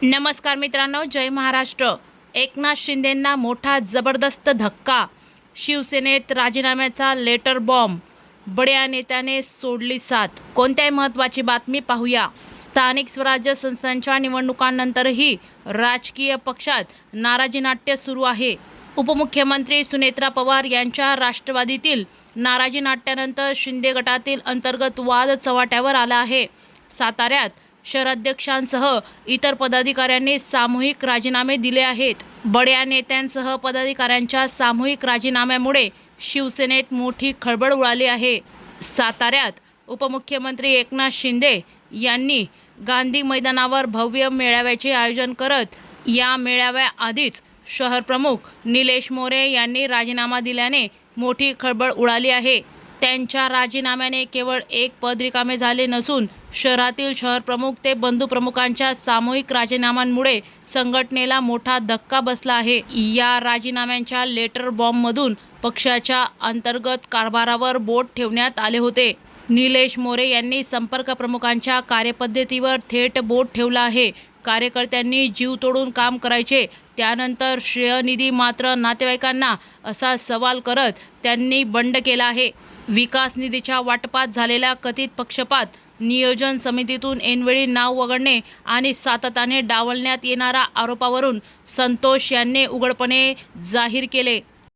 नमस्कार मित्रांनो, जय महाराष्ट्र। एकनाथ शिंदेंना मोठा जबरदस्त धक्का। शिवसेनेत राजीनाम्याचा लेटर बॉम्ब। बड्या नेत्याने सोडली साथ। कोणत्याही महत्त्वाची बातमी पाहूया। स्थानिक स्वराज्य संस्थांच्या निवडणुकांनंतरही राजकीय पक्षात नाराजी नाट्य सुरू आहे। उपमुख्यमंत्री सुनेत्रा पवार यांच्या राष्ट्रवादीतील नाराजी नाट्यानंतर शिंदे गटातील अंतर्गत वाद चव्हाट्यावर आला आहे। साताऱ्यात शहराध्यक्षांसह इतर पदाधिकाऱ्यांनी सामूहिक राजीनामे दिले आहेत। बड्या नेत्यांसह पदाधिकाऱ्यांच्या सामूहिक राजीनाम्यामुळे शिवसेनेत मोठी खळबळ उडाली आहे। साताऱ्यात उपमुख्यमंत्री एकनाथ शिंदे यांनी गांधी मैदानावर भव्य मेळाव्याचे आयोजन करत या मेळाव्याआधीच शहर प्रमुख निलेश मोरे यांनी राजीनामा दिल्याने मोठी खळबळ उडाली आहे। त्यांच्या राजीनाम्याने केवळ एक पद रिकामे झाले नसून शहरातील शहर प्रमुख ते बंधू प्रमुखांच्या सामूहिक राजीनाम्यांमुळे संघटनेला मोठा धक्का बसला आहे। या राजीनाम्यांच्या लेटर बॉम्बमधून पक्षाच्या अंतर्गत कारभारावर बोट ठेवण्यात आले होते। निलेश मोरे यांनी संपर्क प्रमुखांच्या कार्यपद्धतीवर थेट बोट ठेवलं आहे। कार्यकर्त्यांनी जीव तोडून काम करायचे, त्यानंतर श्रेयनिधी मात्र नातेवाईकांना, असा सवाल करत त्यांनी बंड केला आहे। विकास निधीच्या वाटपात झालेल्या कथित पक्षपात, नियोजन समितीतून ऐनवेळी नाव वगळणे आणि सातत्याने डावलण्यात येणाऱ्या आरोपावरून संतोष यांनी उघडपणे जाहीर केले।